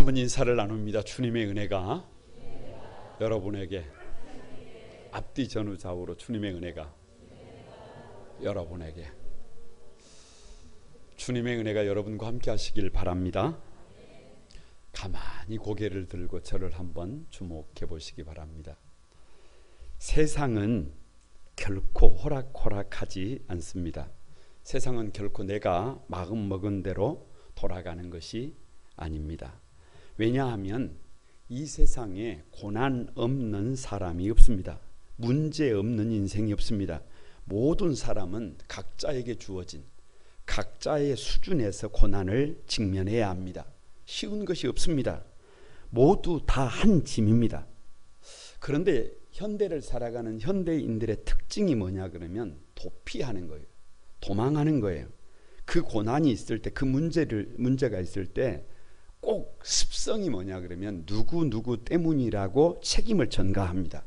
한번 인사를 나눕니다. 주님의 은혜가 여러분에게 앞뒤 전후 좌우로 주님의 은혜가 여러분에게 주님의 은혜가 여러분과 함께 하시길 바랍니다. 가만히 고개를 들고 저를 한번 주목해 보시기 바랍니다. 세상은 결코 호락호락하지 않습니다. 세상은 결코 내가 마음먹은 대로 돌아가는 것이 아닙니다. 왜냐하면 이 세상에 고난 없는 사람이 없습니다. 문제 없는 인생이 없습니다. 모든 사람은 각자에게 주어진 각자의 수준에서 고난을 직면해야 합니다. 쉬운 것이 없습니다. 모두 다 한 짐입니다. 그런데 현대를 살아가는 현대인들의 특징이 뭐냐 그러면 도피하는 거예요. 도망하는 거예요. 그 고난이 있을 때, 그 문제가 있을 때 꼭 습성이 뭐냐 그러면 누구 때문이라고 책임을 전가합니다.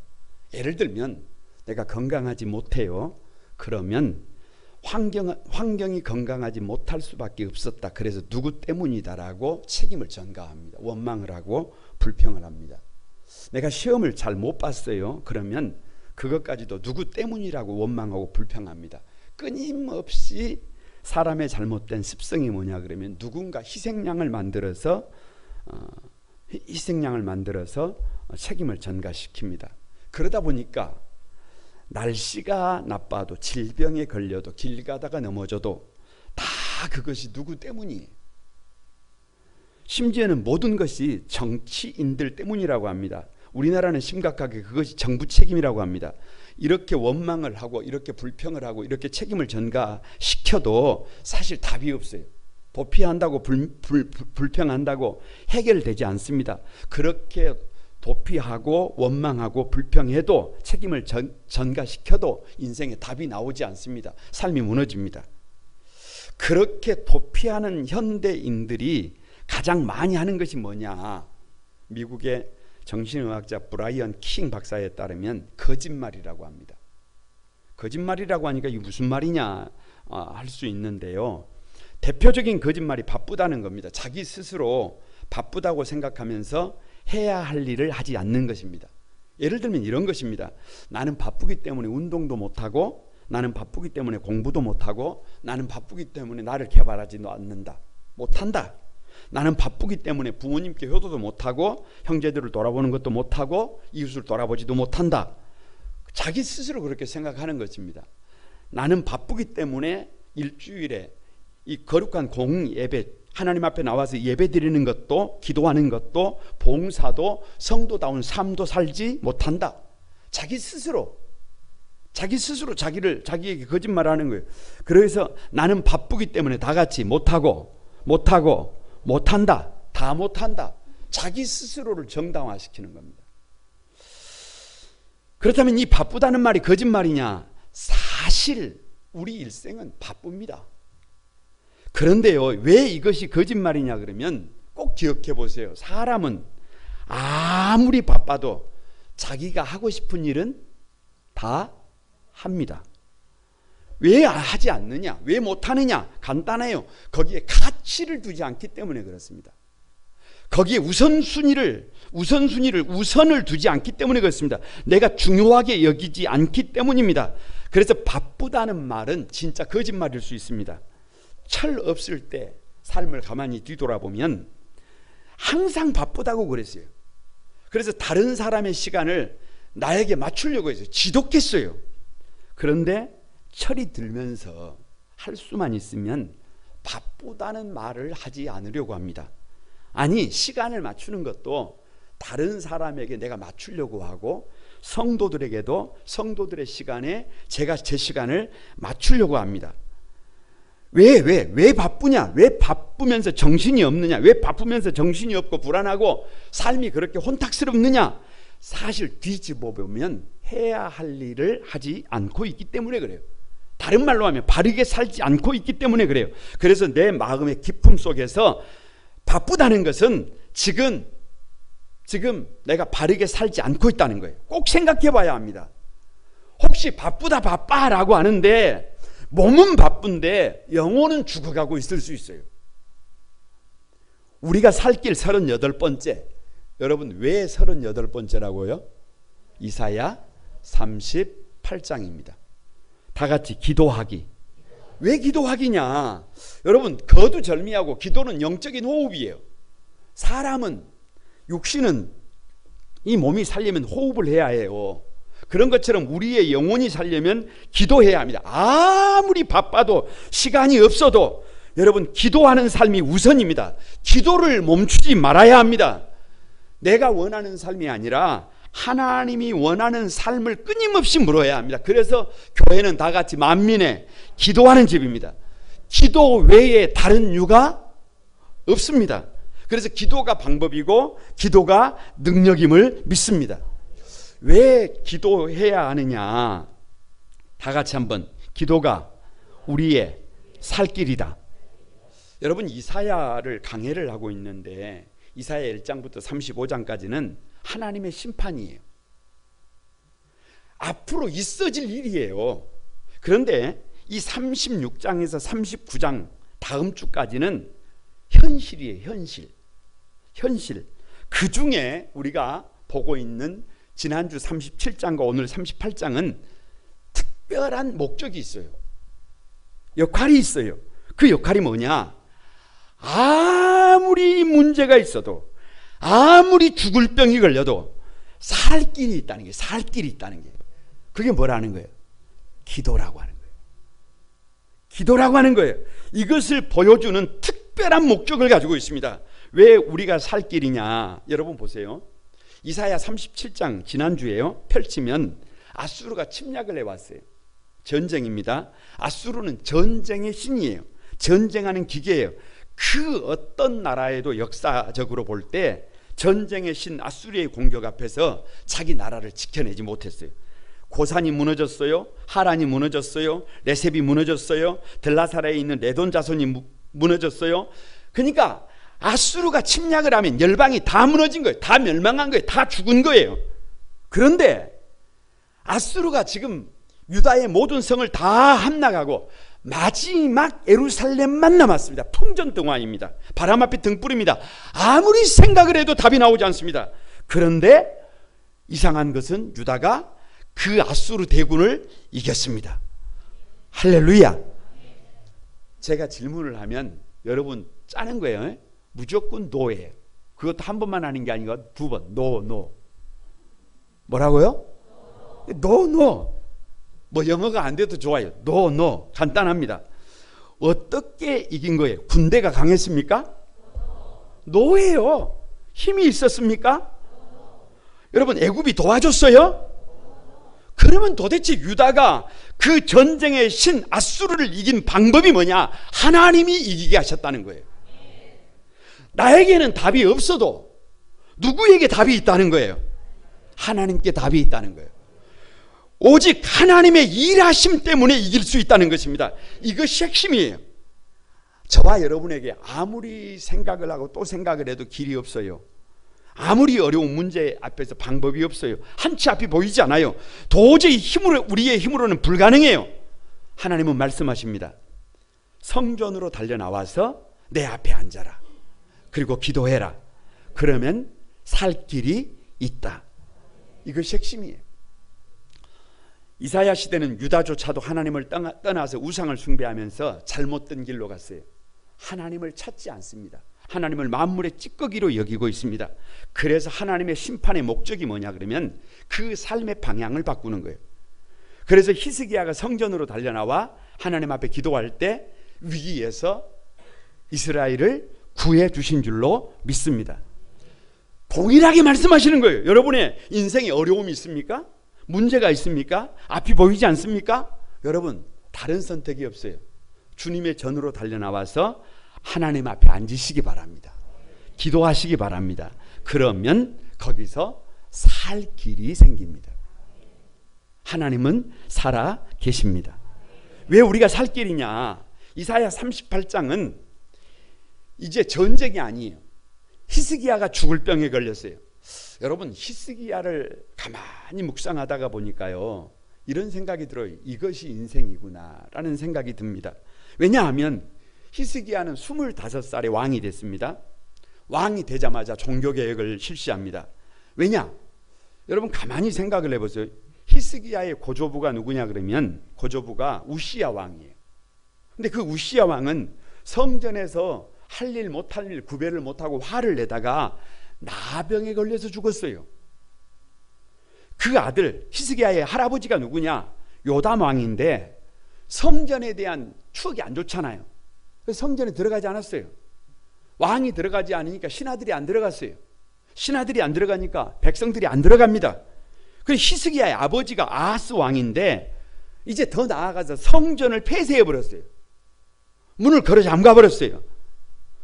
예를 들면 내가 건강하지 못해요. 그러면 환경이 건강하지 못할 수밖에 없었다. 그래서 누구 때문이다라고 책임을 전가합니다. 원망을 하고 불평을 합니다. 내가 시험을 잘 못 봤어요. 그러면 그것까지도 누구 때문이라고 원망하고 불평합니다. 끊임없이 사람의 잘못된 습성이 뭐냐 그러면 누군가 희생양을 만들어서 책임을 전가시킵니다. 그러다 보니까 날씨가 나빠도 질병에 걸려도 길 가다가 넘어져도 다 그것이 누구 때문이에요. 심지어는 모든 것이 정치인들 때문이라고 합니다. 우리나라는 심각하게 그것이 정부 책임이라고 합니다. 이렇게 원망을 하고 이렇게 불평을 하고 이렇게 책임을 전가시켜도 사실 답이 없어요. 도피한다고 불평한다고 해결되지 않습니다. 그렇게 도피하고 원망하고 불평해도 책임을 전가시켜도 인생에 답이 나오지 않습니다. 삶이 무너집니다. 그렇게 도피하는 현대인들이 가장 많이 하는 것이 뭐냐? 미국의 정신의학자 브라이언 킹 박사에 따르면 거짓말이라고 합니다. 거짓말이라고 하니까 이게 무슨 말이냐 할 수 있는데요. 대표적인 거짓말이 바쁘다는 겁니다. 자기 스스로 바쁘다고 생각하면서 해야 할 일을 하지 않는 것입니다. 예를 들면 이런 것입니다. 나는 바쁘기 때문에 운동도 못하고, 나는 바쁘기 때문에 공부도 못하고, 나는 바쁘기 때문에 나를 개발하지도 않는다. 못한다. 나는 바쁘기 때문에 부모님께 효도도 못하고 형제들을 돌아보는 것도 못하고 이웃을 돌아보지도 못한다. 자기 스스로 그렇게 생각하는 것입니다. 나는 바쁘기 때문에 일주일에 이 거룩한 공예배 하나님 앞에 나와서 예배 드리는 것도 기도하는 것도 봉사도 성도다운 삶도 살지 못한다. 자기 스스로 자기에게 거짓말하는 거예요. 그래서 나는 바쁘기 때문에 다 같이 못한다. 다 못한다. 자기 스스로를 정당화시키는 겁니다. 그렇다면 이 바쁘다는 말이 거짓말이냐? 사실 우리 일생은 바쁩니다. 그런데요, 왜 이것이 거짓말이냐 그러면 꼭 기억해 보세요. 사람은 아무리 바빠도 자기가 하고 싶은 일은 다 합니다. 왜 하지 않느냐? 왜 못하느냐? 간단해요. 거기에 가치를 두지 않기 때문에 그렇습니다. 거기에 우선을 두지 않기 때문에 그렇습니다. 내가 중요하게 여기지 않기 때문입니다. 그래서 바쁘다는 말은 진짜 거짓말일 수 있습니다. 철 없을 때 삶을 가만히 뒤돌아보면 항상 바쁘다고 그랬어요. 그래서 다른 사람의 시간을 나에게 맞추려고 했어요. 지독했어요. 그런데 철이 들면서 할 수만 있으면 바쁘다는 말을 하지 않으려고 합니다. 아니, 시간을 맞추는 것도 다른 사람에게 내가 맞추려고 하고 성도들에게도 성도들의 시간에 제가 제 시간을 맞추려고 합니다. 왜 바쁘냐? 왜 바쁘면서 정신이 없느냐? 왜 바쁘면서 정신이 없고 불안하고 삶이 그렇게 혼탁스럽느냐? 사실 뒤집어 보면 해야 할 일을 하지 않고 있기 때문에 그래요. 다른 말로 하면 바르게 살지 않고 있기 때문에 그래요. 그래서 내 마음의 깊음 속에서 바쁘다는 것은 지금 내가 바르게 살지 않고 있다는 거예요. 꼭 생각해 봐야 합니다. 혹시 바빠라고 하는데 몸은 바쁜데 영혼은 죽어가고 있을 수 있어요. 우리가 살 길 38번째. 여러분 왜 38번째라고요? 이사야 38장입니다. 다 같이 기도하기. 왜 기도하기냐? 여러분 거두절미하고 기도는 영적인 호흡이에요. 사람은 육신은 이 몸이 살려면 호흡을 해야 해요. 그런 것처럼 우리의 영혼이 살려면 기도해야 합니다. 아무리 바빠도 시간이 없어도 여러분 기도하는 삶이 우선입니다. 기도를 멈추지 말아야 합니다. 내가 원하는 삶이 아니라 하나님이 원하는 삶을 끊임없이 물어야 합니다. 그래서 교회는 다 같이 만민의 기도하는 집입니다. 기도 외에 다른 이유가 없습니다. 그래서 기도가 방법이고 기도가 능력임을 믿습니다. 왜 기도해야 하느냐? 다 같이 한번 기도가 우리의 살 길이다. 여러분 이사야를 강해를 하고 있는데 이사야 1장부터 35장까지는 하나님의 심판이에요. 앞으로 있어질 일이에요. 그런데 이 36장에서 39장 다음 주까지는 현실이에요. 현실. 그 중에 우리가 보고 있는 지난주 37장과 오늘 38장은 특별한 목적이 있어요. 역할이 있어요. 그 역할이 뭐냐? 아무리 문제가 있어도 아무리 죽을 병이 걸려도 살 길이 있다는 게, 살 길이 있다는 게, 그게 뭐라는 거예요? 기도라고 하는 거예요. 기도라고 하는 거예요. 이것을 보여주는 특별한 목적을 가지고 있습니다. 왜 우리가 살 길이냐? 여러분 보세요. 이사야 37장 지난주에요. 펼치면 아수르가 침략을 해왔어요. 전쟁입니다. 아수르는 전쟁의 신이에요. 전쟁하는 기계예요. 그 어떤 나라에도 역사적으로 볼 때 전쟁의 신 아수르의 공격 앞에서 자기 나라를 지켜내지 못했어요. 고산이 무너졌어요. 하란이 무너졌어요. 레셉이 무너졌어요. 들라사라에 있는 레돈 자손이 무너졌어요. 그러니까 아수르가 침략을 하면 열방이 다 무너진 거예요. 다 멸망한 거예요. 다 죽은 거예요. 그런데 아수르가 지금 유다의 모든 성을 다 함락하고 마지막 예루살렘만 남았습니다. 풍전등화입니다. 바람 앞에 등불입니다. 아무리 생각을 해도 답이 나오지 않습니다. 그런데 이상한 것은 유다가 그 아수르 대군을 이겼습니다. 할렐루야. 제가 질문을 하면 여러분 짜는 거예요. 무조건 노예요. 그것도 한 번만 하는 게 아니고 두 번. 노. 뭐라고요? 노. 뭐 영어가 안 돼도 좋아요. 노. 간단합니다. 어떻게 이긴 거예요? 군대가 강했습니까? 노예요. 힘이 있었습니까? 여러분 애굽이 도와줬어요? 그러면 도대체 유다가 그 전쟁의 신 아수르를 이긴 방법이 뭐냐? 하나님이 이기게 하셨다는 거예요. 나에게는 답이 없어도 누구에게 답이 있다는 거예요? 하나님께 답이 있다는 거예요. 오직 하나님의 일하심 때문에 이길 수 있다는 것입니다. 이것이 핵심이에요. 저와 여러분에게 아무리 생각을 하고 또 생각을 해도 길이 없어요. 아무리 어려운 문제 앞에서 방법이 없어요. 한치 앞이 보이지 않아요. 도저히 우리의 힘으로는 불가능해요. 하나님은 말씀하십니다. 성전으로 달려나와서 내 앞에 앉아라. 그리고 기도해라. 그러면 살 길이 있다. 이것이 핵심이에요. 이사야 시대는 유다조차도 하나님을 떠나서 우상을 숭배하면서 잘못된 길로 갔어요. 하나님을 찾지 않습니다. 하나님을 만물의 찌꺼기로 여기고 있습니다. 그래서 하나님의 심판의 목적이 뭐냐 그러면 그 삶의 방향을 바꾸는 거예요. 그래서 히스기야가 성전으로 달려나와 하나님 앞에 기도할 때 위기에서 이스라엘을 구해 주신 줄로 믿습니다. 동일하게 말씀하시는 거예요. 여러분의 인생에 어려움이 있습니까? 문제가 있습니까? 앞이 보이지 않습니까? 여러분 다른 선택이 없어요. 주님의 전으로 달려나와서 하나님 앞에 앉으시기 바랍니다. 기도하시기 바랍니다. 그러면 거기서 살 길이 생깁니다. 하나님은 살아 계십니다. 왜 우리가 살 길이냐? 이사야 38장은 이제 전쟁이 아니에요. 히스기야가 죽을 병에 걸렸어요. 여러분 히스기야를 가만히 묵상하다가 보니까요 이런 생각이 들어요. 이것이 인생이구나 라는 생각이 듭니다. 왜냐하면 히스기야는 25살에 왕이 됐습니다. 왕이 되자마자 종교개혁을 실시합니다. 왜냐? 여러분 가만히 생각을 해보세요. 히스기야의 고조부가 누구냐 그러면 고조부가 우시야 왕이에요. 근데 그 우시야 왕은 성전에서 할 일 못할 일 구별을 못하고 화를 내다가 나병에 걸려서 죽었어요. 그 아들 히스기야의 할아버지가 누구냐? 요담 왕인데 성전에 대한 추억이 안 좋잖아요. 그래서 성전에 들어가지 않았어요. 왕이 들어가지 않으니까 신하들이 안 들어갔어요. 신하들이 안 들어가니까 백성들이 안 들어갑니다. 그래서 히스기야의 아버지가 아하스 왕인데 이제 더 나아가서 성전을 폐쇄해 버렸어요. 문을 걸어 잠가 버렸어요.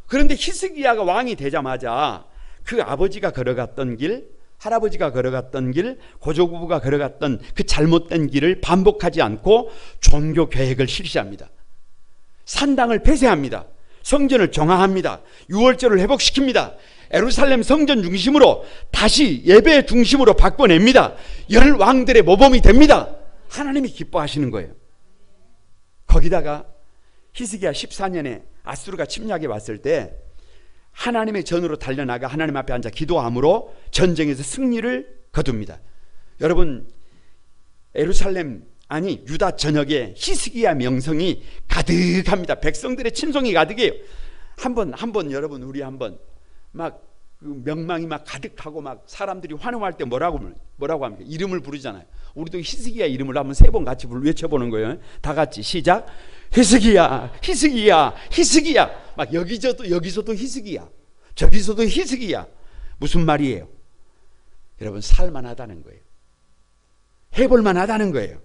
그런데 히스기야가 왕이 되자마자 그 아버지가 걸어갔던 길, 할아버지가 걸어갔던 길, 고조부부가 걸어갔던 그 잘못된 길을 반복하지 않고 종교 개혁을 실시합니다. 산당을 폐쇄합니다. 성전을 정화합니다. 유월절을 회복시킵니다. 예루살렘 성전 중심으로 다시 예배 중심으로 바꿔냅니다. 열 왕들의 모범이 됩니다. 하나님이 기뻐하시는 거예요. 거기다가 히스기야 14년에 아수르가 침략해 왔을 때 하나님의 전으로 달려나가 하나님 앞에 앉아 기도함으로 전쟁에서 승리를 거둡니다. 여러분 예루살렘 아니 유다 전역에 히스기야 명성이 가득합니다. 백성들의 친송이 가득해요. 한번 여러분 우리 한번 막 그 명망이 막 가득하고 막 사람들이 환호할 때 뭐라고 합니까? 이름을 부르잖아요. 우리도 히스기야 이름을 한번 3번 같이 외쳐보는 거예요. 다 같이 시작. 히스기야, 히스기야, 히스기야. 막 여기서도 히스기야, 저기서도 히스기야. 무슨 말이에요? 여러분 살만하다는 거예요. 해볼만하다는 거예요.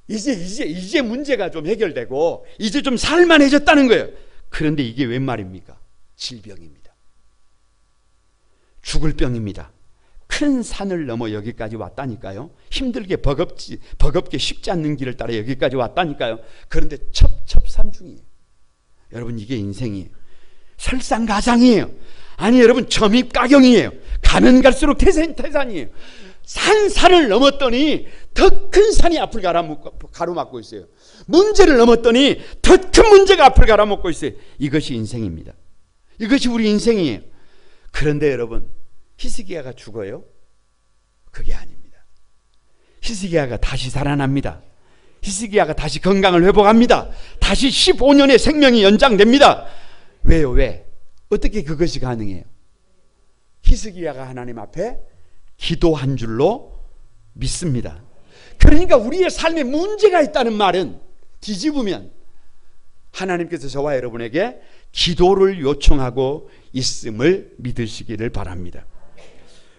이제 문제가 좀 해결되고 이제 좀 살만해졌다는 거예요. 그런데 이게 웬 말입니까? 질병입니다. 죽을 병입니다. 큰 산을 넘어 여기까지 왔다니까요. 힘들게 버겁게 쉽지 않는 길을 따라 여기까지 왔다니까요. 그런데 첩첩산중이에요. 여러분 이게 인생이에요. 설상가상이에요. 아니 여러분 점입가경이에요. 가면 갈수록 태산이에요. 산을 넘었더니 더 큰 산이 앞을 가로막고 있어요. 문제를 넘었더니 더 큰 문제가 앞을 가로막고 있어요. 이것이 인생입니다. 이것이 우리 인생이에요. 그런데 여러분 히스기야가 죽어요? 그게 아닙니다. 히스기야가 다시 살아납니다. 히스기야가 다시 건강을 회복합니다. 다시 15년의 생명이 연장됩니다. 왜요? 왜? 어떻게 그것이 가능해요? 히스기야가 하나님 앞에 기도한 줄로 믿습니다. 그러니까 우리의 삶에 문제가 있다는 말은 뒤집으면 하나님께서 저와 여러분에게 기도를 요청하고 있음을 믿으시기를 바랍니다.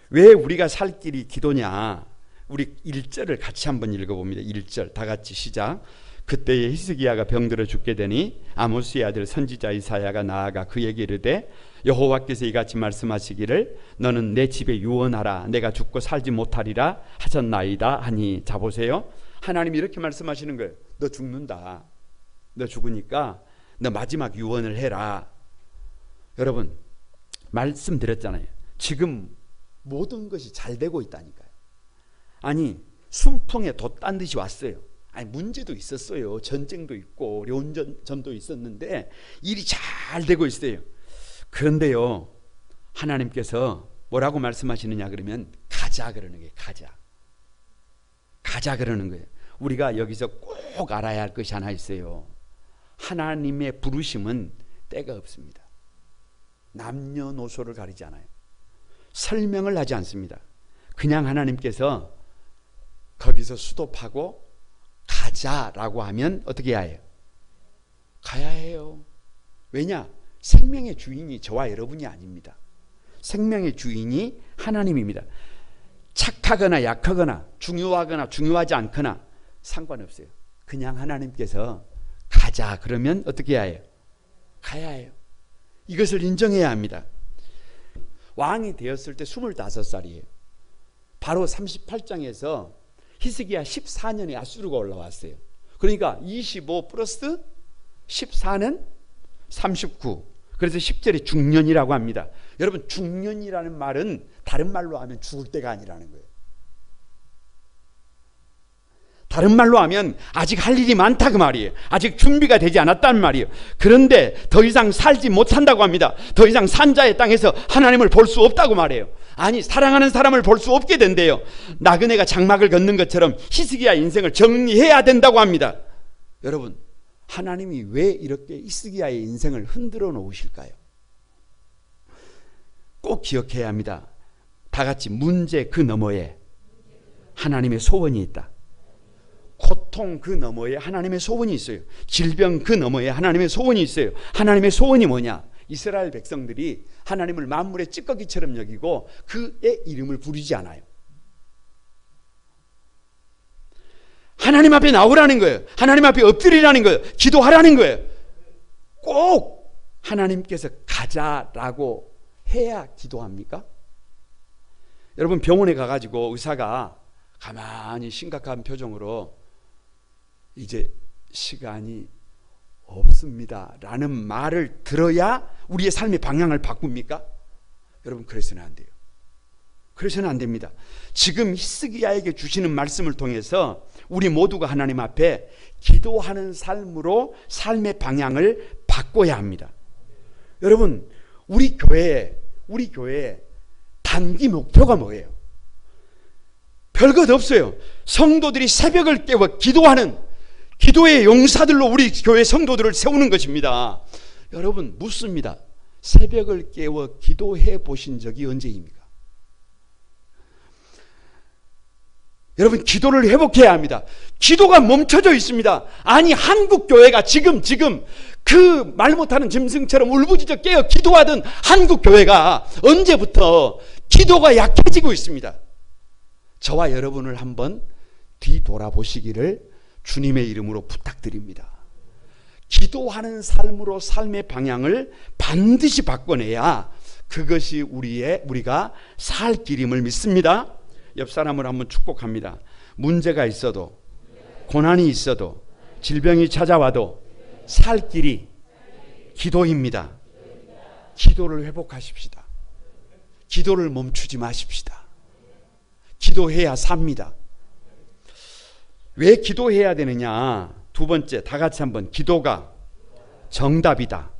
왜 우리가 살 길이 기도냐? 우리 1절을 같이 한번 읽어봅니다. 1절 다 같이 시작. 그때에 히스기야가 병들어 죽게 되니 아모스의 아들 선지자 이사야가 나아가 그에게 이르되 여호와께서 이같이 말씀하시기를 너는 내 집에 유언하라 내가 죽고 살지 못하리라 하셨나이다 하니. 자 보세요. 하나님이 이렇게 말씀하시는 거예요. 너 죽는다. 너 죽으니까 너 마지막 유언을 해라. 여러분 말씀드렸잖아요. 지금 모든 것이 잘 되고 있다니까요. 아니 순풍에 돛단 듯이 왔어요. 아니 문제도 있었어요. 전쟁도 있고 어려운 점도 있었는데 일이 잘 되고 있어요. 그런데요 하나님께서 뭐라고 말씀하시느냐 그러면 가자 그러는 거예요. 가자 그러는 거예요. 우리가 여기서 꼭 알아야 할 것이 하나 있어요. 하나님의 부르심은 때가 없습니다. 남녀노소를 가리지 않아요. 설명을 하지 않습니다. 그냥 하나님께서 거기서 수도하고 가자라고 하면 어떻게 해야 해요? 가야 해요. 왜냐? 생명의 주인이 저와 여러분이 아닙니다. 생명의 주인이 하나님입니다. 착하거나 약하거나 중요하거나 중요하지 않거나 상관없어요. 그냥 하나님께서 가자 그러면 어떻게 해야 해요? 가야 해요. 이것을 인정해야 합니다. 왕이 되었을 때 25살이에요. 바로 38장에서 히스기야 14년에 아수르가 올라왔어요. 그러니까 25 플러스 14는 39. 그래서 10절에 중년이라고 합니다. 여러분 중년이라는 말은 다른 말로 하면 죽을 때가 아니라는 거예요. 다른 말로 하면 아직 할 일이 많다 그 말이에요. 아직 준비가 되지 않았다는 말이에요. 그런데 더 이상 살지 못한다고 합니다. 더 이상 산자의 땅에서 하나님을 볼 수 없다고 말해요. 아니, 사랑하는 사람을 볼 수 없게 된대요. 나그네가 장막을 걷는 것처럼 히스기야 인생을 정리해야 된다고 합니다. 여러분, 하나님이 왜 이렇게 히스기야의 인생을 흔들어 놓으실까요? 꼭 기억해야 합니다. 다 같이 문제 그 너머에 하나님의 소원이 있다. 고통 그 너머에 하나님의 소원이 있어요. 질병 그 너머에 하나님의 소원이 있어요. 하나님의 소원이 뭐냐? 이스라엘 백성들이 하나님을 만물의 찌꺼기처럼 여기고 그의 이름을 부르지 않아요. 하나님 앞에 나오라는 거예요. 하나님 앞에 엎드리라는 거예요. 기도하라는 거예요. 꼭 하나님께서 가자라고 해야 기도합니까? 여러분, 병원에 가가지고 의사가 가만히 심각한 표정으로 이제 시간이 없습니다 라는 말을 들어야 우리의 삶의 방향을 바꿉니까? 여러분, 그래서는 안 돼요. 그래서는 안 됩니다. 지금 히스기야에게 주시는 말씀을 통해서 우리 모두가 하나님 앞에 기도하는 삶으로 삶의 방향을 바꿔야 합니다. 여러분, 우리 교회의 단기 목표가 뭐예요? 별것 없어요. 성도들이 새벽을 깨워 기도하는 기도의 용사들로 우리 교회 성도들을 세우는 것입니다. 여러분, 묻습니다. 새벽을 깨워 기도해 보신 적이 언제입니까? 여러분, 기도를 회복해야 합니다. 기도가 멈춰져 있습니다. 아니, 한국 교회가 지금 그 말 못하는 짐승처럼 울부짖어 깨어 기도하던 한국 교회가 언제부터 기도가 약해지고 있습니다. 저와 여러분을 한번 뒤돌아보시기를 주님의 이름으로 부탁드립니다. 기도하는 삶으로 삶의 방향을 반드시 바꿔내야 그것이 우리가 살 길임을 믿습니다. 옆 사람을 한번 축복합니다. 문제가 있어도, 고난이 있어도, 질병이 찾아와도 살 길이 기도입니다. 기도를 회복하십시다. 기도를 멈추지 마십시다. 기도해야 삽니다. 왜 기도해야 되느냐? 두 번째, 다 같이 한번, 기도가 정답이다.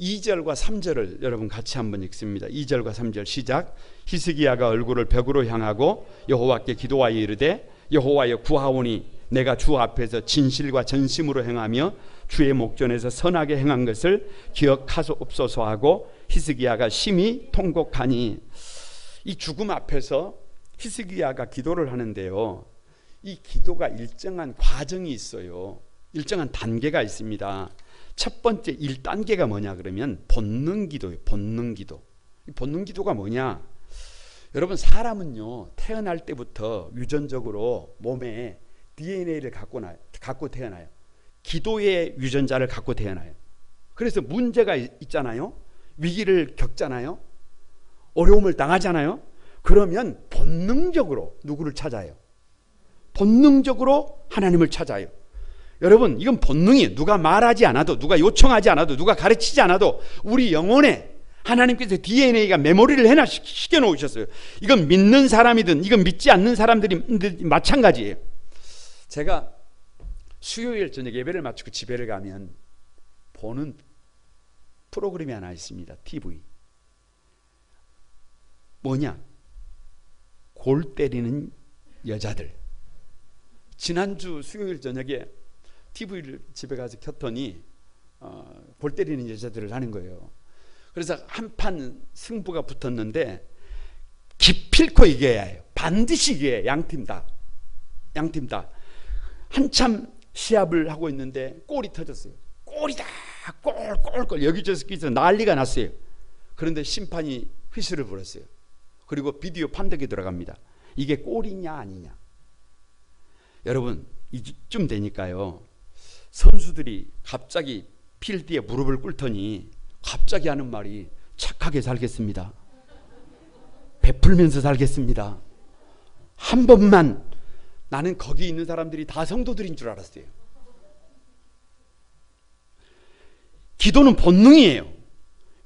2절과 3절을 여러분 같이 한번 읽습니다. 2절과 3절 시작. 히스기야가 얼굴을 벽으로 향하고 여호와께 기도하여 이르되, 여호와여 구하오니 내가 주 앞에서 진실과 전심으로 행하며 주의 목전에서 선하게 행한 것을 기억하소서 하고 히스기야가 심히 통곡하니. 이 죽음 앞에서 히스기야가 기도를 하는데요, 이 기도가 일정한 과정이 있어요. 일정한 단계가 있습니다. 첫 번째 1단계가 뭐냐 그러면 본능기도예요. 본능기도. 이 본능기도가 뭐냐? 여러분, 사람은요 태어날 때부터 유전적으로 몸에 DNA를 갖고 태어나요. 기도의 유전자를 갖고 태어나요. 그래서 문제가 있잖아요. 위기를 겪잖아요. 어려움을 당하잖아요. 그러면 본능적으로 누구를 찾아요? 본능적으로 하나님을 찾아요. 여러분, 이건 본능이에요. 누가 말하지 않아도, 누가 요청하지 않아도, 누가 가르치지 않아도 우리 영혼에 하나님께서 DNA가 메모리를 해놔 놓으셨어요. 이건 믿는 사람이든 이건 믿지 않는 사람들이 마찬가지예요. 제가 수요일 저녁 예배를 마치고 집에를 가면 보는 프로그램이 하나 있습니다. TV. 뭐냐? 골 때리는 여자들. 지난주 수요일 저녁에 TV를 집에 가서 켰더니 골 때리는 여자들을 하는 거예요. 그래서 한판 승부가 붙었는데 기필코 이겨야 해요. 반드시 이겨야 해요. 양팀 다. 한참 시합을 하고 있는데 골이 터졌어요. 골이다. 골. 여기저기서 난리가 났어요. 그런데 심판이 휘슬을 불었어요. 그리고 비디오 판독에 들어갑니다. 이게 골이냐 아니냐. 여러분, 이쯤 되니까요, 선수들이 갑자기 필드에 무릎을 꿇더니 갑자기 하는 말이 착하게 살겠습니다. 베풀면서 살겠습니다. 한 번만. 나는 거기 있는 사람들이 다 성도들인 줄 알았어요. 기도는 본능이에요.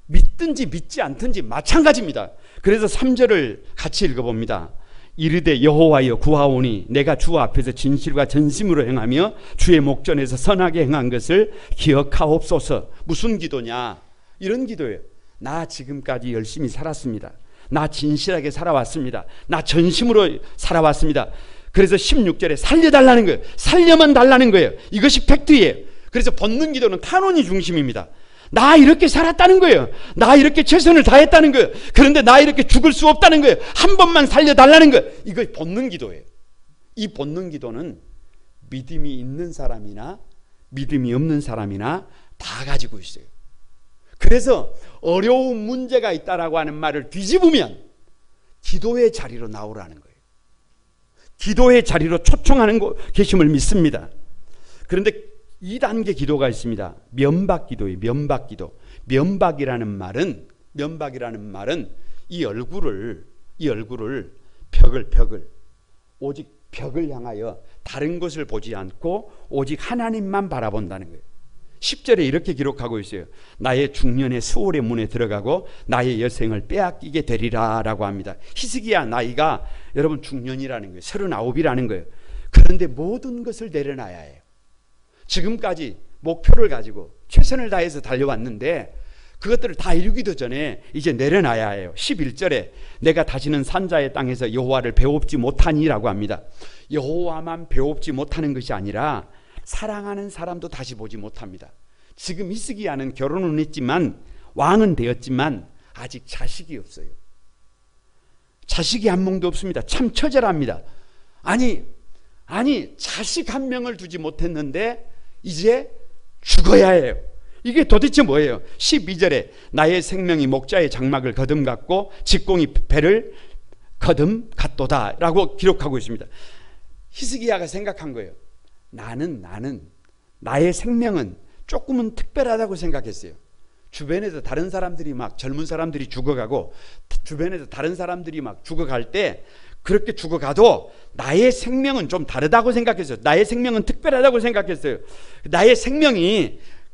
믿든지 믿지 않든지 마찬가지입니다. 그래서 3절을 같이 읽어봅니다. 이르되 여호와여 구하오니 내가 주 앞에서 진실과 전심으로 행하며 주의 목전에서 선하게 행한 것을 기억하옵소서. 무슨 기도냐? 이런 기도예요. 나 지금까지 열심히 살았습니다. 나 진실하게 살아왔습니다. 나 전심으로 살아왔습니다. 그래서 16절에 살려달라는 거예요. 살려만 달라는 거예요. 이것이 팩트예요. 그래서 본능 기도는 탄원이 중심입니다. 나 이렇게 살았다는 거예요. 나 이렇게 최선을 다했다는 거예요. 그런데 나 이렇게 죽을 수 없다는 거예요. 한 번만 살려달라는 거예요. 이거 본능 기도예요. 이 본능 기도는 믿음이 있는 사람이나 믿음이 없는 사람이나 다 가지고 있어요. 그래서 어려운 문제가 있다라고 하는 말을 뒤집으면 기도의 자리로 나오라는 거예요. 기도의 자리로 초청하는 계심을 믿습니다. 그런데 2단계 기도가 있습니다. 면박 기도예요. 면박 기도. 면박이라는 말은 이 얼굴을 벽을 오직 벽을 향하여 다른 것을 보지 않고 오직 하나님만 바라본다는 거예요. 10절에 이렇게 기록하고 있어요. 나의 중년의 수월의 문에 들어가고 나의 여생을 빼앗기게 되리라 라고 합니다. 히스기야 나이가 여러분 중년이라는 거예요. 39이라는 거예요. 그런데 모든 것을 내려놔야 해요. 지금까지 목표를 가지고 최선을 다해서 달려왔는데 그것들을 다 이루기도 전에 이제 내려놔야 해요. 11절에 내가 다시는 산자의 땅에서 여호와를 배웁지 못하니라고 합니다. 여호와만 배웁지 못하는 것이 아니라 사랑하는 사람도 다시 보지 못합니다. 지금 히스기야는 결혼은 했지만 왕은 되었지만 아직 자식이 없어요. 자식이 한 명도 없습니다. 참 처절합니다. 아니 자식 한 명을 두지 못했는데 이제 죽어야 해요. 이게 도대체 뭐예요? 12절에 나의 생명이 목자의 장막을 거듭갔고 직공이 배를 거듭갔도다 라고 기록하고 있습니다. 히스기야가 생각한 거예요. 나는 나의 생명은 조금은 특별하다고 생각했어요. 주변에서 다른 사람들이 막 젊은 사람들이 죽어가고 주변에서 다른 사람들이 막 죽어갈 때 그렇게 죽어가도 나의 생명은 좀 다르다고 생각했어요. 나의 생명은 특별하다고 생각했어요.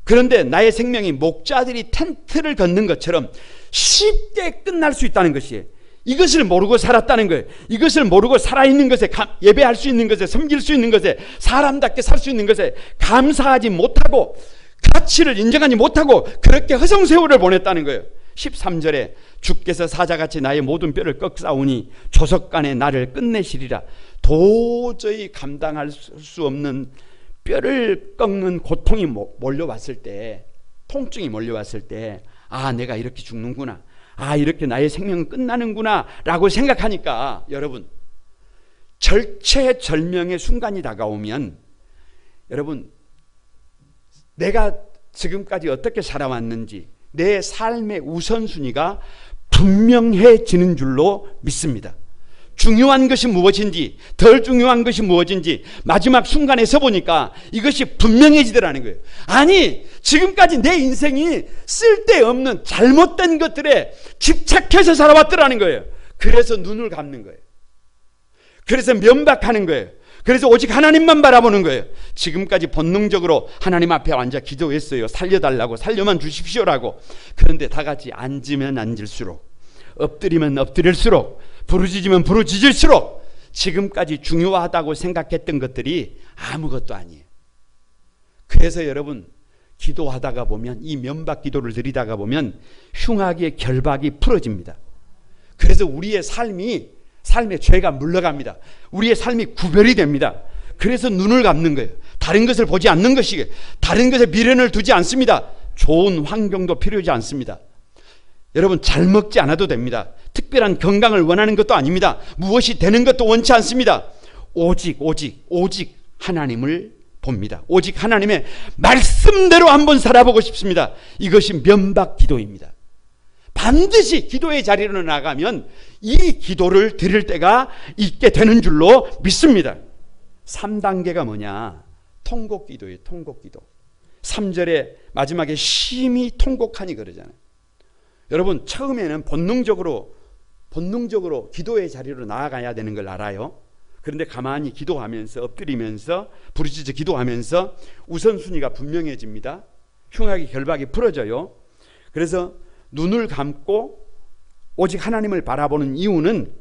그런데 나의 생명이 목자들이 텐트를 걷는 것처럼 쉽게 끝날 수 있다는 것이에요. 이것을 모르고 살았다는 거예요. 이것을 모르고 살아있는 것에, 예배할 수 있는 것에, 섬길 수 있는 것에, 사람답게 살 수 있는 것에 감사하지 못하고 가치를 인정하지 못하고 그렇게 허송세월을 보냈다는 거예요. 13절에 주께서 사자같이 나의 모든 뼈를 꺾사오니 조석간에 나를 끝내시리라. 도저히 감당할 수 없는 뼈를 꺾는 고통이 몰려왔을 때, 통증이 몰려왔을 때, 아 내가 이렇게 죽는구나, 아 이렇게 나의 생명은 끝나는구나 라고 생각하니까 여러분 절체절명의 순간이 다가오면 여러분 내가 지금까지 어떻게 살아왔는지 내 삶의 우선순위가 분명해지는 줄로 믿습니다. 중요한 것이 무엇인지 덜 중요한 것이 무엇인지 마지막 순간에 서보니까 이것이 분명해지더라는 거예요. 아니 지금까지 내 인생이 쓸데없는 잘못된 것들에 집착해서 살아왔더라는 거예요. 그래서 눈을 감는 거예요. 그래서 면박하는 거예요. 그래서 오직 하나님만 바라보는 거예요. 지금까지 본능적으로 하나님 앞에 앉아 기도했어요. 살려달라고, 살려만 주십시오라고. 그런데 다 같이 앉으면 앉을수록, 엎드리면 엎드릴수록, 부르짖으면 부르짖을수록 지금까지 중요하다고 생각했던 것들이 아무것도 아니에요. 그래서 여러분 기도하다가 보면, 이 면박 기도를 드리다가 보면 흉악의 결박이 풀어집니다. 그래서 우리의 삶의 죄가 물러갑니다. 우리의 삶이 구별이 됩니다. 그래서 눈을 감는 거예요. 다른 것을 보지 않는 것이에요. 다른 것에 미련을 두지 않습니다. 좋은 환경도 필요하지 않습니다. 여러분 잘 먹지 않아도 됩니다. 특별한 건강을 원하는 것도 아닙니다. 무엇이 되는 것도 원치 않습니다. 오직 하나님을 봅니다. 오직 하나님의 말씀대로 한번 살아보고 싶습니다. 이것이 면박 기도입니다. 반드시 기도의 자리로 나가면 이 기도를 드릴 때가 있게 되는 줄로 믿습니다. 3단계가 뭐냐? 통곡기도예요. 통곡기도. 3절에 마지막에 심히 통곡하니 그러잖아요. 여러분 처음에는 본능적으로 기도의 자리로 나아가야 되는 걸 알아요. 그런데 가만히 기도하면서 엎드리면서 부르짖어 기도하면서 우선순위가 분명해집니다. 흉악의 결박이 풀어져요. 그래서 눈을 감고 오직 하나님을 바라보는 이유는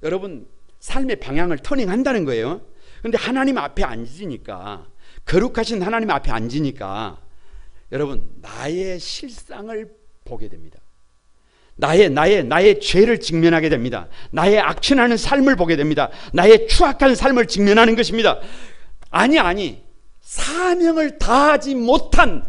여러분 삶의 방향을 터닝한다는 거예요. 그런데 하나님 앞에 앉으니까, 거룩하신 하나님 앞에 앉으니까 여러분 나의 실상을 보게 됩니다. 나의 죄를 직면하게 됩니다. 나의 악천하는 삶을 보게 됩니다. 나의 추악한 삶을 직면하는 것입니다. 아니 사명을 다하지 못했던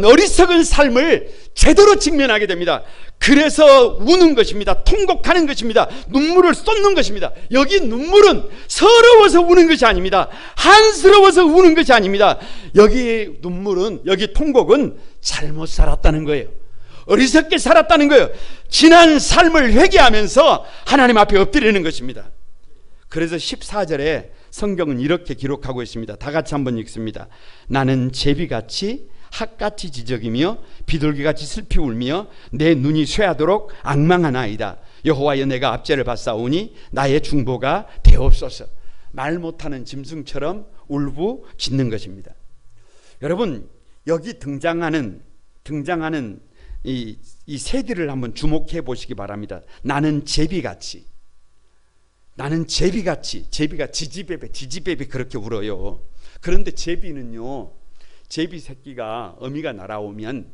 어리석은 삶을 제대로 직면하게 됩니다. 그래서 우는 것입니다. 통곡하는 것입니다. 눈물을 쏟는 것입니다. 여기 눈물은 서러워서 우는 것이 아닙니다. 한스러워서 우는 것이 아닙니다. 여기 눈물은, 여기 통곡은 잘못 살았다는 거예요. 어리석게 살았다는 거예요. 지난 삶을 회개하면서 하나님 앞에 엎드리는 것입니다. 그래서 14절에 성경은 이렇게 기록하고 있습니다. 다 같이 한번 읽습니다. 나는 제비같이 핫같이 지적이며 비둘기같이 슬피 울며 내 눈이 쇠하도록 앙망하나이다. 여호와여 내가 압제를 받사오니 나의 중보가 되옵소서. 말 못하는 짐승처럼 울부짖는 것입니다. 여러분 여기 등장하는 이 새들을 한번 주목해 보시기 바랍니다. 나는 제비같이, 제비가 지지배배 그렇게 울어요. 그런데 제비는요, 제비 새끼가 어미가 날아오면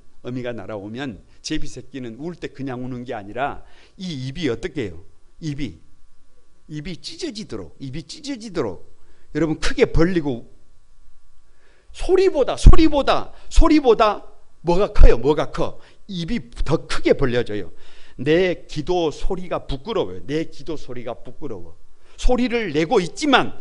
제비 새끼는 울 때 그냥 우는 게 아니라 이 입이 어떻게 해요? 입이 찢어지도록 여러분 크게 벌리고, 소리보다 뭐가 커? 입이 더 크게 벌려져요. 내 기도 소리가 부끄러워요. 소리를 내고 있지만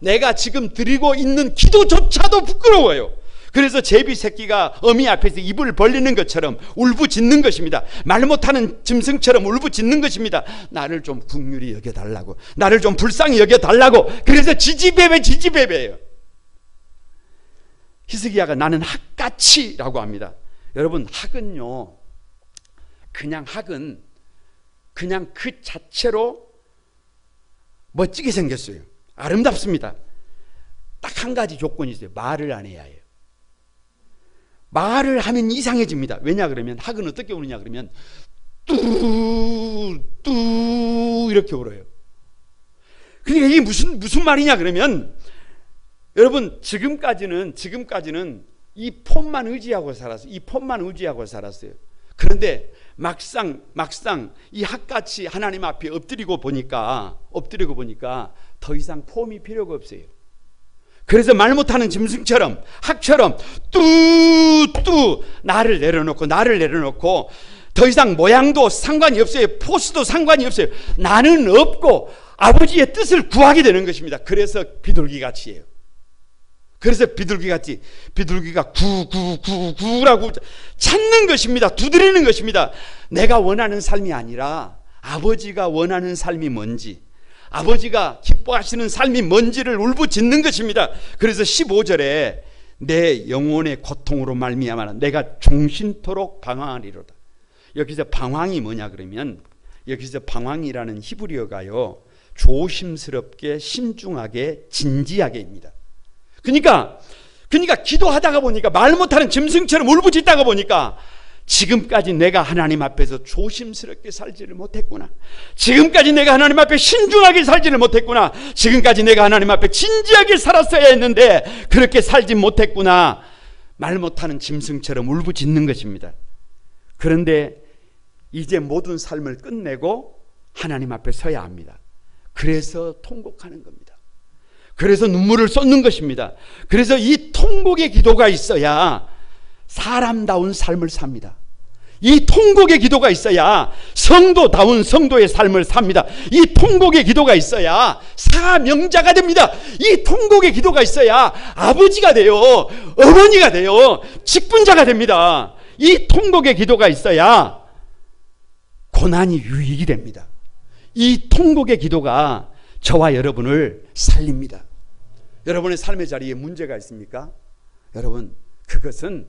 내가 지금 드리고 있는 기도조차도 부끄러워요. 그래서 제비 새끼가 어미 앞에서 입을 벌리는 것처럼 울부짖는 것입니다. 말 못하는 짐승처럼 울부짖는 것입니다. 나를 좀 긍휼히 여겨달라고, 나를 좀 불쌍히 여겨달라고. 그래서 지지배배예요. 히스기야가 나는 핫같이라고 합니다. 여러분 학은요, 그냥 그 자체로 멋지게 생겼어요. 아름답습니다. 딱 한 가지 조건이 있어요. 말을 안 해야 해요. 말을 하면 이상해집니다. 왜냐 그러면 학은 어떻게 우느냐 그러면 뚜 이렇게 울어요. 그러니까 이게 무슨 말이냐 그러면, 여러분 지금까지는 이 폰만 의지하고 살았어요. 그런데 막상 이 핫같이 하나님 앞에 엎드리고 보니까 더 이상 폼이 필요가 없어요. 그래서 말 못하는 짐승처럼, 학처럼 뚜 나를 내려놓고 더 이상 모양도 상관이 없어요. 포스도 상관이 없어요. 나는 없고 아버지의 뜻을 구하게 되는 것입니다. 그래서 비둘기같이예요. 그래서 비둘기가 구라고 찾는 것입니다. 두드리는 것입니다. 내가 원하는 삶이 아니라 아버지가 원하는 삶이 뭔지, 아버지가 기뻐하시는 삶이 뭔지를 울부짖는 것입니다. 그래서 15절에 내 영혼의 고통으로 말미암아 내가 종신토록 방황하리로다. 여기서 방황이 뭐냐 그러면, 여기서 방황이라는 히브리어가요, 조심스럽게, 신중하게, 진지하게입니다. 그러니까 기도하다가 보니까, 말 못하는 짐승처럼 울부짖다가 보니까 지금까지 내가 하나님 앞에서 조심스럽게 살지를 못했구나. 지금까지 내가 하나님 앞에 신중하게 살지를 못했구나. 지금까지 내가 하나님 앞에 진지하게 살았어야 했는데 그렇게 살지 못했구나. 말 못하는 짐승처럼 울부짖는 것입니다. 그런데 이제 모든 삶을 끝내고 하나님 앞에 서야 합니다. 그래서 통곡하는 겁니다. 그래서 눈물을 쏟는 것입니다. 그래서 이 통곡의 기도가 있어야 사람다운 삶을 삽니다. 이 통곡의 기도가 있어야 성도다운 성도의 삶을 삽니다. 이 통곡의 기도가 있어야 사명자가 됩니다. 이 통곡의 기도가 있어야 아버지가 돼요, 어머니가 돼요, 직분자가 됩니다. 이 통곡의 기도가 있어야 고난이 유익이 됩니다. 이 통곡의 기도가 저와 여러분을 살립니다. 여러분의 삶의 자리에 문제가 있습니까? 여러분, 그것은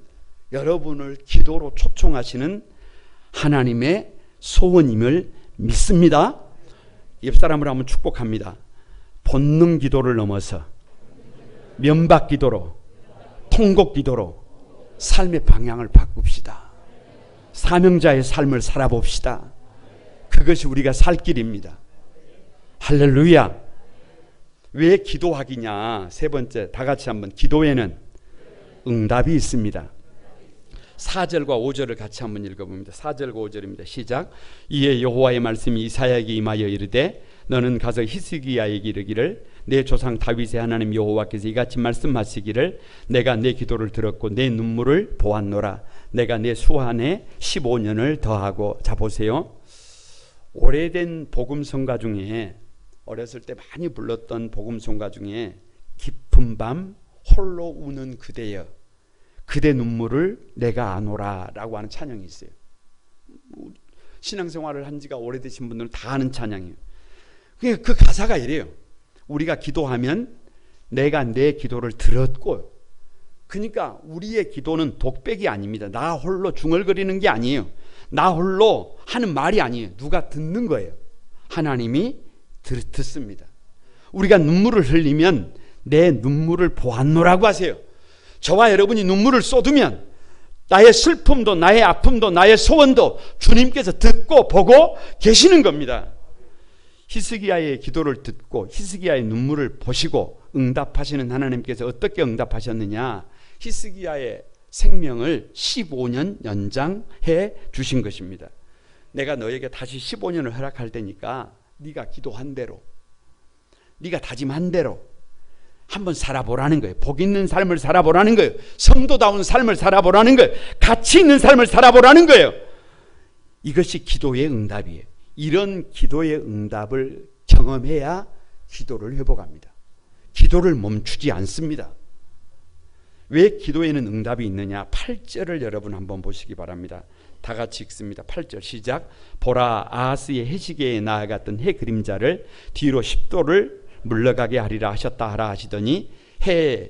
여러분을 기도로 초청하시는 하나님의 소원임을 믿습니다. 옆 사람을 한번 축복합니다. 본능 기도를 넘어서 면박 기도로, 통곡 기도로 삶의 방향을 바꿉시다. 사명자의 삶을 살아봅시다. 그것이 우리가 살 길입니다. 할렐루야. 왜 기도하기냐? 세 번째, 다 같이 한번. 기도에는 응답이 있습니다. 4절과 5절을 같이 한번 읽어봅니다. 4절과 5절입니다. 시작. 이에 여호와의 말씀이 이사야에게 임하여 이르되 너는 가서 히스기야에게 이르기를 내 조상 다윗의 하나님 여호와께서 이같이 말씀하시기를 내가 내 기도를 들었고 내 눈물을 보았노라. 내가 내 수한에 15년을 더하고. 자 보세요. 오래된 복음성가 중에, 어렸을 때 많이 불렀던 복음성가 중에 깊은 밤 홀로 우는 그대여 그대 눈물을 내가 아노라 라고 하는 찬양이 있어요. 신앙생활을 한 지가 오래되신 분들은 다 아는 찬양이에요. 그 가사가 이래요. 우리가 기도하면 내가 내 기도를 들었고, 그러니까 우리의 기도는 독백이 아닙니다. 나 홀로 중얼거리는 게 아니에요. 나 홀로 하는 말이 아니에요. 누가 듣는 거예요. 하나님이 듣습니다. 우리가 눈물을 흘리면 내 눈물을 보았노라고 하세요. 저와 여러분이 눈물을 쏟으면 나의 슬픔도 나의 아픔도 나의 소원도 주님께서 듣고 보고 계시는 겁니다. 히스기야의 기도를 듣고 히스기야의 눈물을 보시고 응답하시는 하나님께서 어떻게 응답하셨느냐? 히스기야의 생명을 15년 연장해 주신 것입니다. 내가 너에게 다시 15년을 허락할 테니까 네가 기도한 대로, 네가 다짐한 대로 한번 살아보라는 거예요. 복 있는 삶을 살아보라는 거예요. 성도다운 삶을 살아보라는 거예요. 가치 있는 삶을 살아보라는 거예요. 이것이 기도의 응답이에요. 이런 기도의 응답을 경험해야 기도를 회복합니다. 기도를 멈추지 않습니다. 왜 기도에는 응답이 있느냐? 8절을 여러분 한번 보시기 바랍니다. 다 같이 읽습니다. 8절 시작. 보라, 아하스의 해시계에 나아갔던 해 그림자를 뒤로 10도를 물러가게 하리라 하셨다 하라 하시더니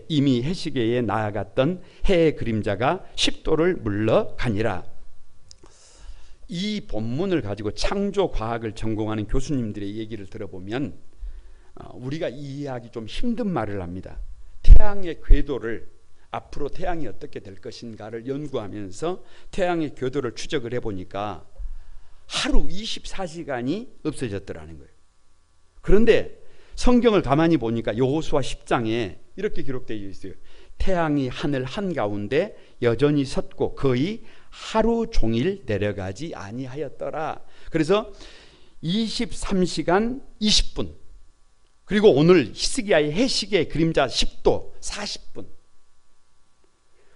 이미 해시계에 나아갔던 해의 그림자가 10도를 물러가니라. 이 본문을 가지고 창조과학을 전공하는 교수님들의 얘기를 들어보면 우리가 이해하기 좀 힘든 말을 합니다. 태양의 궤도를, 앞으로 태양이 어떻게 될 것인가를 연구하면서 태양의 궤도를 추적을 해보니까 하루 24시간이 없어졌더라는 거예요. 그런데 성경을 가만히 보니까 여호수아 10장에 이렇게 기록되어 있어요. 태양이 하늘 한가운데 여전히 섰고 거의 하루 종일 내려가지 아니하였더라. 그래서 23시간 20분, 그리고 오늘 히스기야의 해시계 그림자 10도 40분.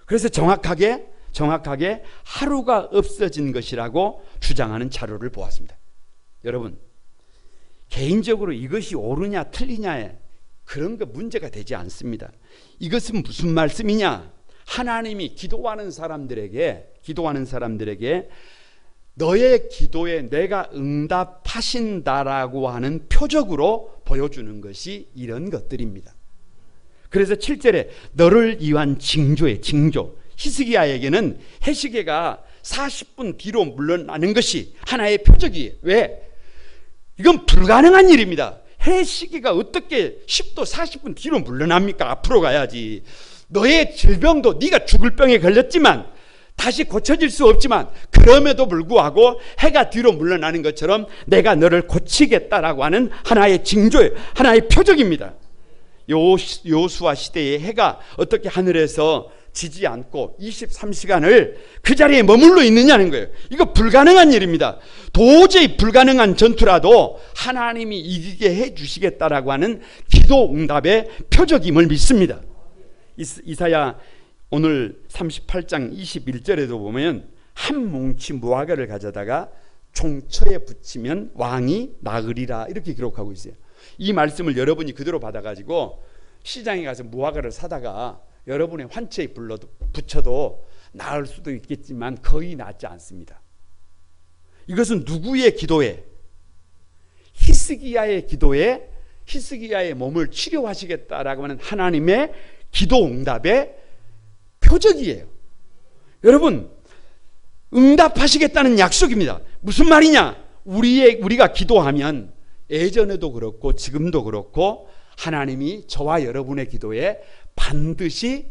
그래서 정확하게 하루가 없어진 것이라고 주장하는 자료를 보았습니다. 여러분, 개인적으로 이것이 옳으냐 틀리냐에 그런 거 문제가 되지 않습니다. 이것은 무슨 말씀이냐? 하나님이 기도하는 사람들에게 너의 기도에 내가 응답하신다라고 하는 표적으로 보여주는 것이 이런 것들입니다. 그래서 7절에 너를 위한 징조에 징조. 히스기야에게는 해시계가 40분 뒤로 물러나는 것이 하나의 표적이에요. 왜? 이건 불가능한 일입니다. 해시계가 어떻게 10도 40분 뒤로 물러납니까? 앞으로 가야지. 너의 질병도 네가 죽을 병에 걸렸지만 다시 고쳐질 수 없지만 그럼에도 불구하고 해가 뒤로 물러나는 것처럼 내가 너를 고치겠다라고 하는 하나의 징조예요. 하나의 표적입니다. 여호수아 시대의 해가 어떻게 하늘에서 지지 않고 23시간을 그 자리에 머물러 있느냐는 거예요. 이거 불가능한 일입니다. 도저히 불가능한 전투라도 하나님이 이기게 해주시겠다라고 하는 기도 응답의 표적임을 믿습니다. 이사야 오늘 38장 21절에도 보면 한 뭉치 무화과를 가져다가 종처에 붙이면 왕이 나으리라 이렇게 기록하고 있어요. 이 말씀을 여러분이 그대로 받아가지고 시장에 가서 무화과를 사다가 여러분의 환처에 붙여도 나을 수도 있겠지만 거의 낫지 않습니다. 이것은 누구의 기도에? 히스기야의 기도에 히스기야의 몸을 치료하시겠다라고 하는 하나님의 기도 응답의 표적이에요. 여러분, 응답하시겠다는 약속입니다. 무슨 말이냐? 우리가 기도하면 예전에도 그렇고 지금도 그렇고 하나님이 저와 여러분의 기도에 반드시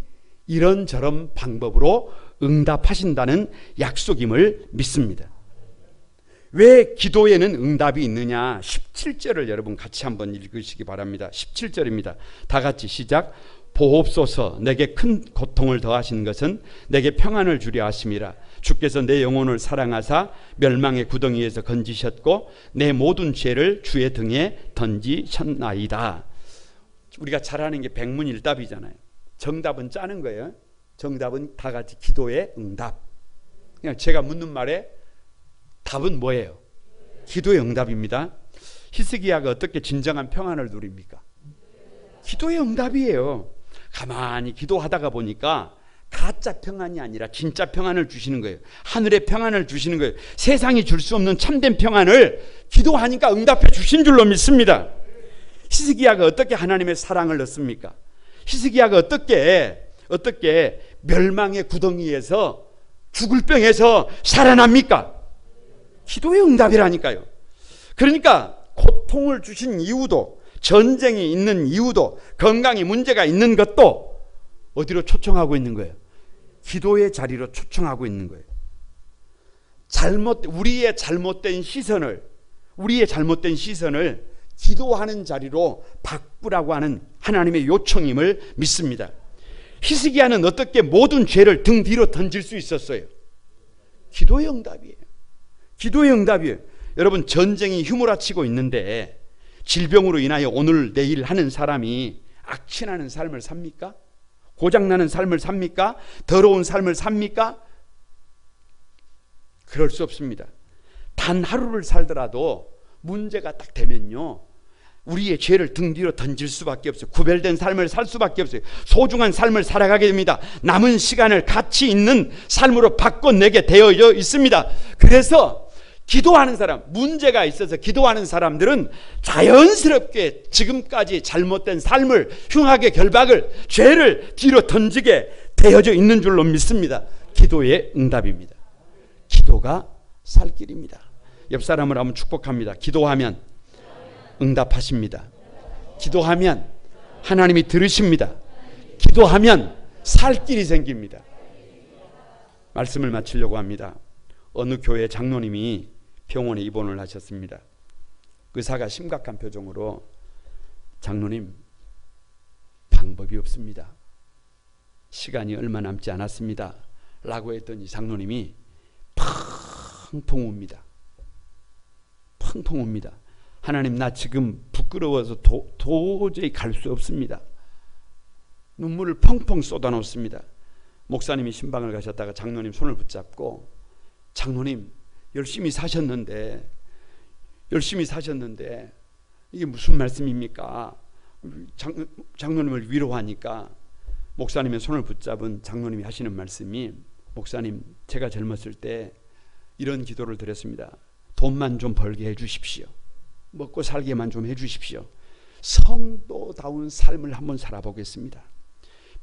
이런저런 방법으로 응답하신다는 약속임을 믿습니다. 왜 기도에는 응답이 있느냐? 17절을 여러분 같이 한번 읽으시기 바랍니다. 17절입니다. 다 같이 시작. 보옵소서. 내게 큰 고통을 더하신 것은 내게 평안을 주려 하심이라. 주께서 내 영혼을 사랑하사 멸망의 구덩이에서 건지셨고 내 모든 죄를 주의 등에 던지셨나이다. 우리가 잘 아는 게 백문일답이잖아요. 정답은 짜는 거예요. 정답은 다 같이 기도의 응답. 그냥 제가 묻는 말에 답은 뭐예요? 기도의 응답입니다. 히스기야가 어떻게 진정한 평안을 누립니까? 기도의 응답이에요. 가만히 기도하다가 보니까 가짜 평안이 아니라 진짜 평안을 주시는 거예요. 하늘의 평안을 주시는 거예요. 세상이 줄 수 없는 참된 평안을 기도하니까 응답해 주신 줄로 믿습니다. 히스기야가 어떻게 하나님의 사랑을 얻습니까? 히스기야가 어떻게 멸망의 구덩이에서 죽을 병에서 살아납니까? 기도의 응답이라니까요. 그러니까 고통을 주신 이유도, 전쟁이 있는 이유도, 건강에 문제가 있는 것도 어디로 초청하고 있는 거예요? 기도의 자리로 초청하고 있는 거예요. 우리의 잘못된 시선을 기도하는 자리로 바꾸라고 하는 하나님의 요청임을 믿습니다. 히스기야는 어떻게 모든 죄를 등 뒤로 던질 수 있었어요? 기도의 응답이에요. 기도의 응답이에요. 여러분, 전쟁이 휘몰아치고 있는데 질병으로 인하여 오늘 내일 하는 사람이 악취나는 삶을 삽니까? 고장나는 삶을 삽니까? 더러운 삶을 삽니까? 그럴 수 없습니다. 단 하루를 살더라도 문제가 딱 되면요, 우리의 죄를 등 뒤로 던질 수밖에 없어요. 구별된 삶을 살 수밖에 없어요. 소중한 삶을 살아가게 됩니다. 남은 시간을 가치 있는 삶으로 바꿔내게 되어 있습니다. 그래서 기도하는 사람, 문제가 있어서 기도하는 사람들은 자연스럽게 지금까지 잘못된 삶을, 흉악의 결박을, 죄를 뒤로 던지게 되어져 있는 줄로 믿습니다. 기도의 응답입니다. 기도가 살 길입니다. 옆 사람을 한번 축복합니다. 기도하면 응답하십니다. 기도하면 하나님이 들으십니다. 기도하면 살 길이 생깁니다. 말씀을 마치려고 합니다. 어느 교회 장로님이 병원에 입원을 하셨습니다. 의사가 심각한 표정으로 장로님, 방법이 없습니다. 시간이 얼마 남지 않았습니다. 라고 했더니 장로님이 펑펑 웁니다. 펑펑 웁니다. 하나님, 나 지금 부끄러워서 도저히 갈 수 없습니다. 눈물을 펑펑 쏟아놓습니다. 목사님이 신방을 가셨다가 장로님 손을 붙잡고, 장로님, 열심히 사셨는데 이게 무슨 말씀입니까? 장로님을 위로하니까 목사님의 손을 붙잡은 장로님이 하시는 말씀이, 목사님, 제가 젊었을 때 이런 기도를 드렸습니다. 돈만 좀 벌게 해주십시오. 먹고 살게만 좀 해주십시오. 성도다운 삶을 한번 살아보겠습니다.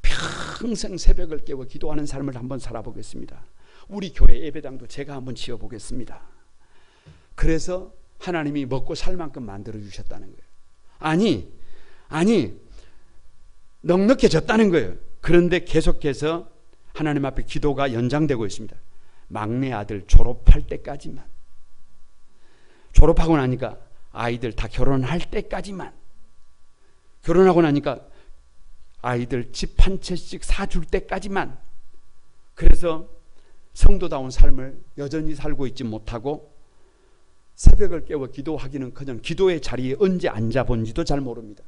평생 새벽을 깨워 기도하는 삶을 한번 살아보겠습니다. 우리 교회 예배당도 제가 한번 지어보겠습니다. 그래서 하나님이 먹고 살 만큼 만들어 주셨다는 거예요. 아니 넉넉해졌다는 거예요. 그런데 계속해서 하나님 앞에 기도가 연장되고 있습니다. 막내 아들 졸업할 때까지만, 졸업하고 나니까 아이들 다 결혼할 때까지만, 결혼하고 나니까 아이들 집 한 채씩 사줄 때까지만. 그래서 성도다운 삶을 여전히 살고 있지 못하고 새벽을 깨워 기도하기는커녕 기도의 자리에 언제 앉아본지도 잘 모릅니다.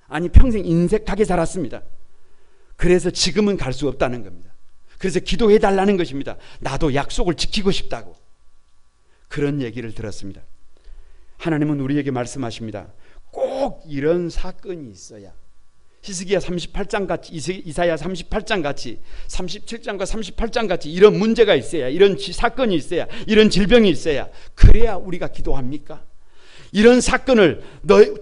아니, 평생 인색하게 살았습니다. 그래서 지금은 갈 수 없다는 겁니다. 그래서 기도해달라는 것입니다. 나도 약속을 지키고 싶다고. 그런 얘기를 들었습니다. 하나님은 우리에게 말씀하십니다. 꼭 이런 사건이 있어야, 히스기야 38장 같이, 이사야 38장 같이, 37장과 38장 같이 이런 문제가 있어야, 이런 사건이 있어야, 이런 질병이 있어야, 그래야 우리가 기도합니까? 이런 사건을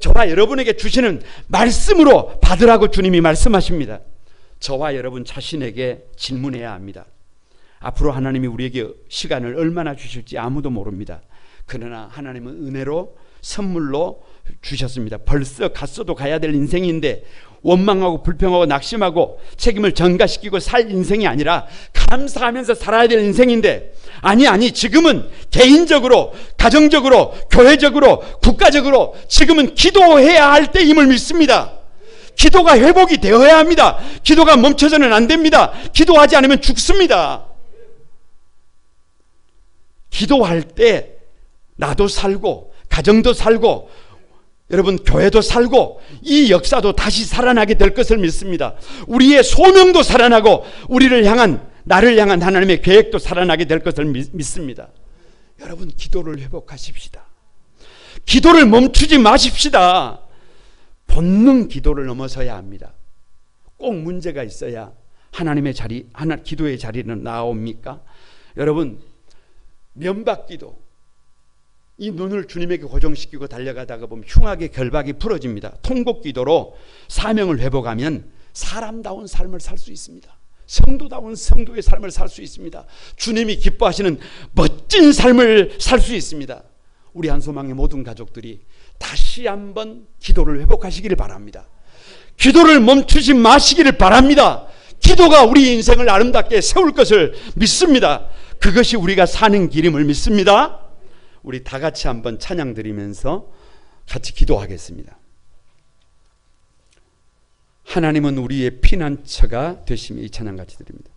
저와 여러분에게 주시는 말씀으로 받으라고 주님이 말씀하십니다. 저와 여러분 자신에게 질문해야 합니다. 앞으로 하나님이 우리에게 시간을 얼마나 주실지 아무도 모릅니다. 그러나 하나님은 은혜로 선물로 주셨습니다. 벌써 갔어도 가야 될 인생인데 원망하고 불평하고 낙심하고 책임을 전가시키고 살 인생이 아니라 감사하면서 살아야 될 인생인데, 아니 지금은 개인적으로, 가정적으로, 교회적으로, 국가적으로 지금은 기도해야 할 때임을 믿습니다. 기도가 회복이 되어야 합니다. 기도가 멈춰서는 안 됩니다. 기도하지 않으면 죽습니다. 기도할 때 나도 살고 가정도 살고 여러분 교회도 살고 이 역사도 다시 살아나게 될 것을 믿습니다. 우리의 소명도 살아나고 우리를 향한, 나를 향한 하나님의 계획도 살아나게 될 것을 믿습니다. 여러분 기도를 회복하십시다. 기도를 멈추지 마십시다. 본능 기도를 넘어서야 합니다. 꼭 문제가 있어야 하나님의 자리, 기도의 자리는 나옵니까? 여러분 면박기도, 이 눈을 주님에게 고정시키고 달려가다가 보면 흉하게 결박이 풀어집니다. 통곡기도로 사명을 회복하면 사람다운 삶을 살 수 있습니다. 성도다운 성도의 삶을 살 수 있습니다. 주님이 기뻐하시는 멋진 삶을 살 수 있습니다. 우리 한소망의 모든 가족들이 다시 한번 기도를 회복하시기를 바랍니다. 기도를 멈추지 마시기를 바랍니다. 기도가 우리 인생을 아름답게 세울 것을 믿습니다. 그것이 우리가 사는 길임을 믿습니다. 우리 다 같이 한번 찬양 드리면서 같이 기도하겠습니다. 하나님은 우리의 피난처가 되시며, 이 찬양 같이 드립니다.